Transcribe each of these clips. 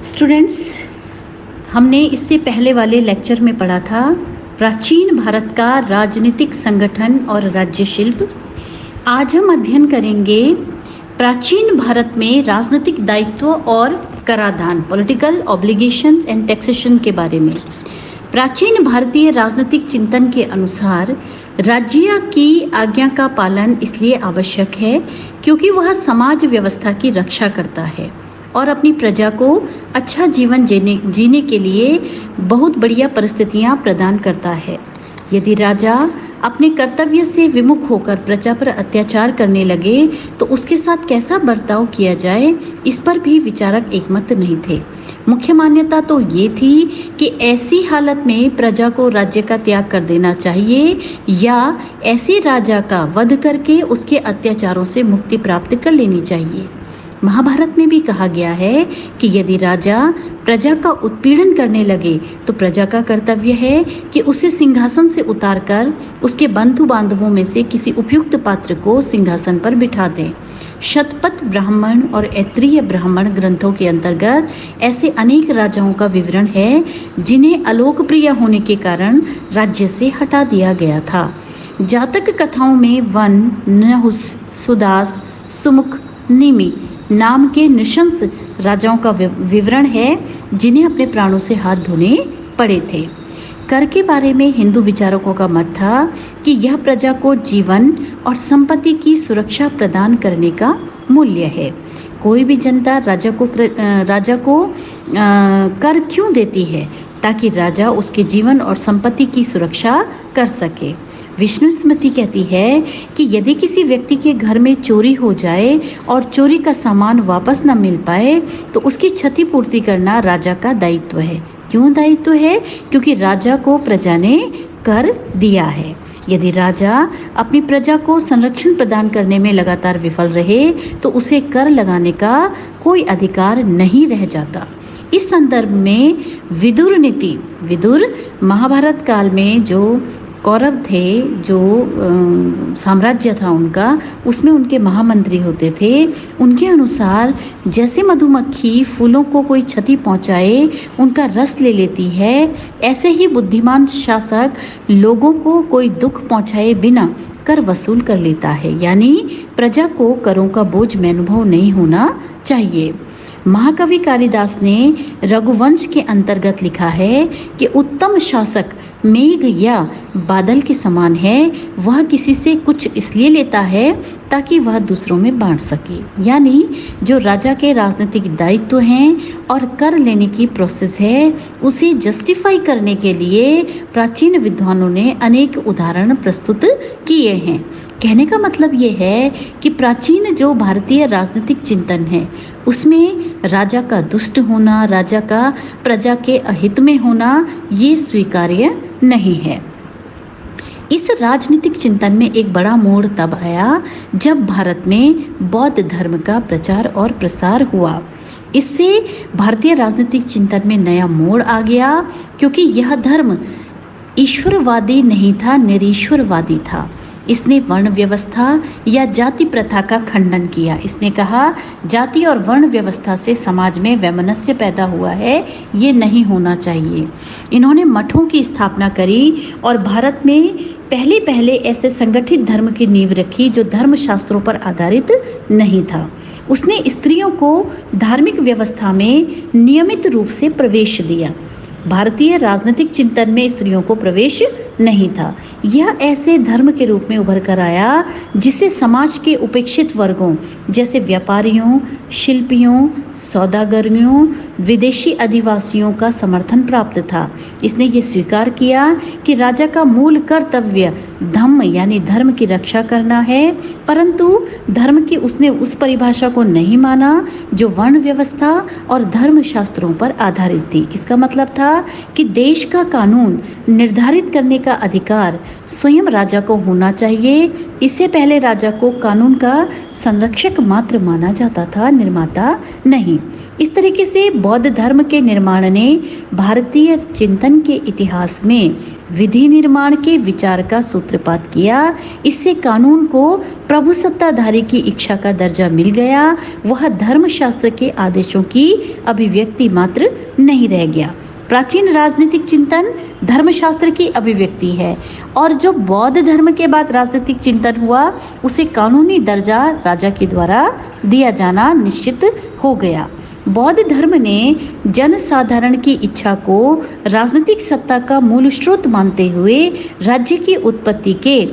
Students, हमने इससे पहले वाले लेक्चर में पढ़ा था प्राचीन भारत का राजनीतिक संगठन और राज्य शिल्प। आज हम अध्ययन करेंगे प्राचीन भारत में राजनीतिक दायित्व और कराधान, पॉलिटिकल ऑब्लिगेशंस एंड टैक्सेशन के बारे में। प्राचीन भारतीय राजनीतिक चिंतन के अनुसार राज्य की आज्ञा का पालन इसलिए आवश्यक है क्योंकि वह समाज व्यवस्था की रक्षा करता है और अपनी प्रजा को अच्छा जीवन जीने के लिए बहुत बढ़िया परिस्थितियां प्रदान करता है। यदि राजा अपने कर्तव्य से विमुख होकर प्रजा पर अत्याचार करने लगे तो उसके साथ कैसा बर्ताव किया जाए, इस पर भी विचारक एकमत नहीं थे। मुख्य मान्यता तो ये थी कि ऐसी हालत में प्रजा को राज्य का त्याग कर देना चाहिए या ऐसे राजा का वध करके उसके अत्याचारों से मुक्ति प्राप्त कर लेनी चाहिए। महाभारत में भी कहा गया है कि यदि राजा प्रजा का उत्पीड़न करने लगे तो प्रजा का कर्तव्य है कि उसे सिंहासन से उतारकर उसके बंधु बांधवों में से किसी उपयुक्त पात्र को सिंहासन पर बिठा दें। शतपथ ब्राह्मण और ऐत्रेय ब्राह्मण ग्रंथों के अंतर्गत ऐसे अनेक राजाओं का विवरण है जिन्हें अलोकप्रिय होने के कारण राज्य से हटा दिया गया था। जातक कथाओं में वन, नहुस, सुदास, सुमुख, निमि नाम के नृशंस राजाओं का विवरण है जिन्हें अपने प्राणों से हाथ धोने पड़े थे। कर के बारे में हिंदू विचारकों का मत था कि यह प्रजा को जीवन और संपत्ति की सुरक्षा प्रदान करने का मूल्य है। कोई भी जनता राजा को कर क्यों देती है? ताकि राजा उसके जीवन और संपत्ति की सुरक्षा कर सके। विष्णु स्मृति कहती है कि यदि किसी व्यक्ति के घर में चोरी हो जाए और चोरी का सामान वापस न मिल पाए तो उसकी क्षतिपूर्ति करना राजा का दायित्व है। क्यों दायित्व है? क्योंकि राजा को प्रजा ने कर दिया है। यदि राजा अपनी प्रजा को संरक्षण प्रदान करने में लगातार विफल रहे तो उसे कर लगाने का कोई अधिकार नहीं रह जाता। इस संदर्भ में विदुर महाभारत काल में जो कौरव थे, जो साम्राज्य था उनका, उसमें उनके महामंत्री होते थे। उनके अनुसार जैसे मधुमक्खी फूलों को कोई क्षति पहुंचाए उनका रस ले लेती है, ऐसे ही बुद्धिमान शासक लोगों को कोई दुख पहुंचाए बिना कर वसूल कर लेता है। यानी प्रजा को करों का बोझ में अनुभव नहीं होना चाहिए। महाकवि कालिदास ने रघुवंश के अंतर्गत लिखा है कि उत्तम शासक मेघ या बादल के समान है। वह किसी से कुछ इसलिए लेता है ताकि वह दूसरों में बांट सके। यानी जो राजा के राजनीतिक दायित्व हैं और कर लेने की प्रोसेस है, उसे जस्टिफाई करने के लिए प्राचीन विद्वानों ने अनेक उदाहरण प्रस्तुत किए हैं। कहने का मतलब ये है कि प्राचीन जो भारतीय राजनीतिक चिंतन है उसमें राजा का दुष्ट होना, राजा का प्रजा के अहित में होना, ये स्वीकार्य नहीं है। इस राजनीतिक चिंतन में एक बड़ा मोड़ तब आया जब भारत में बौद्ध धर्म का प्रचार और प्रसार हुआ। इससे भारतीय राजनीतिक चिंतन में नया मोड़ आ गया क्योंकि यह धर्म ईश्वरवादी नहीं था, निरीश्वरवादी था। इसने वर्ण व्यवस्था या जाति प्रथा का खंडन किया। इसने कहा जाति और वर्ण व्यवस्था से समाज में वैमनस्य पैदा हुआ है, ये नहीं होना चाहिए। इन्होंने मठों की स्थापना करी और भारत में पहले ऐसे संगठित धर्म की नींव रखी जो धर्म शास्त्रों पर आधारित नहीं था। उसने स्त्रियों को धार्मिक व्यवस्था में नियमित रूप से प्रवेश दिया। भारतीय राजनीतिक चिंतन में स्त्रियों को प्रवेश नहीं था। यह ऐसे धर्म के रूप में उभर कर आया जिसे समाज के उपेक्षित वर्गों जैसे व्यापारियों, शिल्पियों, सौदागरों, विदेशी अधिवासियों का समर्थन प्राप्त था। इसने ये स्वीकार किया कि राजा का मूल कर्तव्य धम्म यानी धर्म की रक्षा करना है, परंतु धर्म की उसने उस परिभाषा को नहीं माना जो वर्ण व्यवस्था और धर्म शास्त्रों पर आधारित थी। इसका मतलब था कि देश का कानून निर्धारित करने का अधिकार स्वयं राजा को होना चाहिए। इससे पहले राजा को कानून का संरक्षक मात्र माना जाता था, निर्माता नहीं। इस तरीके से बौद्ध धर्म के निर्माण ने भारतीय चिंतन के इतिहास में विधि निर्माण के विचार का सूत्रपात किया। इससे कानून को प्रभुसत्ताधारी की इच्छा का दर्जा मिल गया। वह धर्मशास्त्र के आदेशों की अभिव्यक्ति मात्र नहीं रह गया। प्राचीन राजनीतिक चिंतन धर्मशास्त्र की अभिव्यक्ति है और जो बौद्ध धर्म के बाद राजनीतिक चिंतन हुआ उसे कानूनी दर्जा राजा के द्वारा दिया जाना निश्चित हो गया। बौद्ध धर्म ने जनसाधारण की इच्छा को राजनीतिक सत्ता का मूल स्रोत मानते हुए राज्य की उत्पत्ति के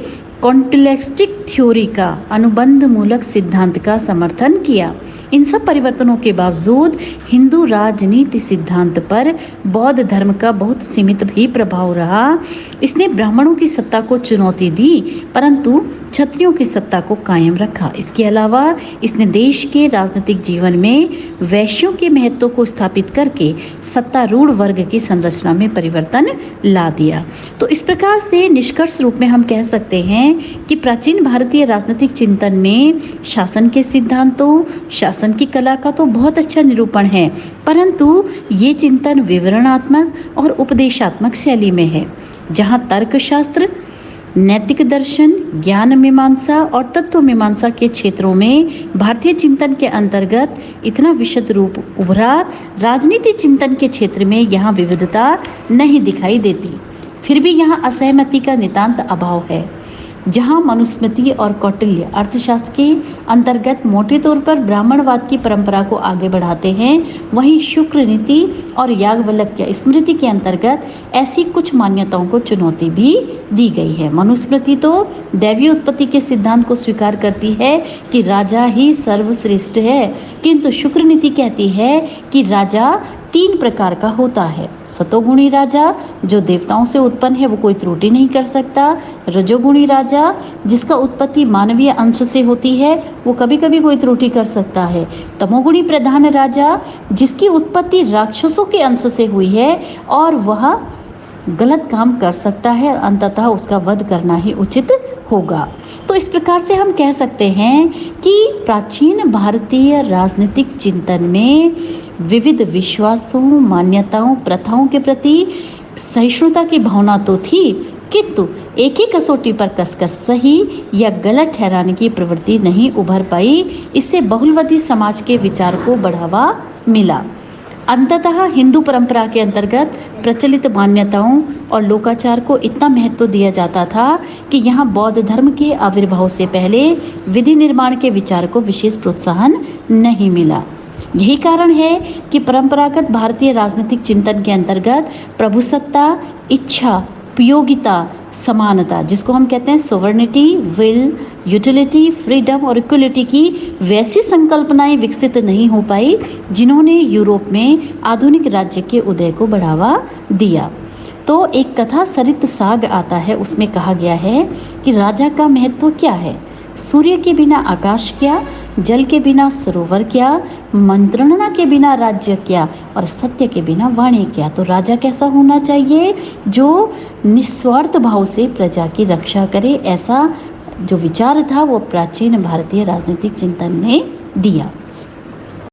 कॉन्टेक्स्टिक थ्योरी का अनुबंध मूलक सिद्धांत का समर्थन किया। इन सब परिवर्तनों के बावजूद हिंदू राजनीति सिद्धांत पर बौद्ध धर्म का बहुत सीमित भी प्रभाव रहा। इसने ब्राह्मणों की सत्ता को चुनौती दी परंतु क्षत्रियों की सत्ता को कायम रखा। इसके अलावा इसने देश के राजनीतिक जीवन में वैश्यों के महत्व को स्थापित करके सत्तारूढ़ वर्ग की संरचना में परिवर्तन ला दिया। तो इस प्रकार से निष्कर्ष रूप में हम कह सकते हैं कि प्राचीन भारतीय राजनीतिक चिंतन में शासन के सिद्धांतों, शासन की कला का तो बहुत अच्छा निरूपण है परंतु ये चिंतन विवरणात्मक और उपदेशात्मक शैली में है, जहाँ तर्कशास्त्र, नैतिक दर्शन, ज्ञान मीमांसा और तत्व मीमांसा के क्षेत्रों में भारतीय चिंतन के अंतर्गत इतना विशद रूप उभरा। राजनीति चिंतन के क्षेत्र में यहाँ विविधता नहीं दिखाई देती। फिर भी यहाँ असहमति का नितांत अभाव है। जहाँ मनुस्मृति और कौटिल्य अर्थशास्त्र के अंतर्गत मोटे तौर पर ब्राह्मणवाद की परंपरा को आगे बढ़ाते हैं, वहीं शुक्र नीति और याज्ञवल्क्य स्मृति के अंतर्गत ऐसी कुछ मान्यताओं को चुनौती भी दी गई है। मनुस्मृति तो दैवीय उत्पत्ति के सिद्धांत को स्वीकार करती है कि राजा ही सर्वश्रेष्ठ है, किंतु शुक्र नीति कहती है कि राजा 3 प्रकार का होता है। सतोगुणी राजा जो देवताओं से उत्पन्न है वो कोई त्रुटि नहीं कर सकता। रजोगुणी राजा जिसका उत्पत्ति मानवीय अंश से होती है वो कभी कभी कोई त्रुटि कर सकता है। तमोगुणी प्रधान राजा जिसकी उत्पत्ति राक्षसों के अंश से हुई है और वह गलत काम कर सकता है और अंततः उसका वध करना ही उचित होगा। तो इस प्रकार से हम कह सकते हैं कि प्राचीन भारतीय राजनीतिक चिंतन में विविध विश्वासों, मान्यताओं, प्रथाओं के प्रति सहिष्णुता की भावना तो थी किंतु एक ही कसौटी पर कसकर सही या गलत ठहराने की प्रवृत्ति नहीं उभर पाई। इससे बहुलवादी समाज के विचार को बढ़ावा मिला। अंततः हिंदू परंपरा के अंतर्गत प्रचलित मान्यताओं और लोकाचार को इतना महत्व दिया जाता था कि यहाँ बौद्ध धर्म के आविर्भाव से पहले विधि निर्माण के विचार को विशेष प्रोत्साहन नहीं मिला। यही कारण है कि परंपरागत भारतीय राजनीतिक चिंतन के अंतर्गत प्रभुसत्ता, इच्छा, उपयोगिता, समानता जिसको हम कहते हैं सोवर्निटी, विल, यूटिलिटी, फ्रीडम और इक्वलिटी की वैसी संकल्पनाएं विकसित नहीं हो पाई जिन्होंने यूरोप में आधुनिक राज्य के उदय को बढ़ावा दिया। तो एक कथा सरित साग आता है, उसमें कहा गया है कि राजा का महत्व क्या है। सूर्य के बिना आकाश क्या, जल के बिना सरोवर क्या, मंत्रणा के बिना राज्य क्या और सत्य के बिना वाणी क्या। तो राजा कैसा होना चाहिए? जो निस्वार्थ भाव से प्रजा की रक्षा करे। ऐसा जो विचार था वो प्राचीन भारतीय राजनीतिक चिंतन ने दिया।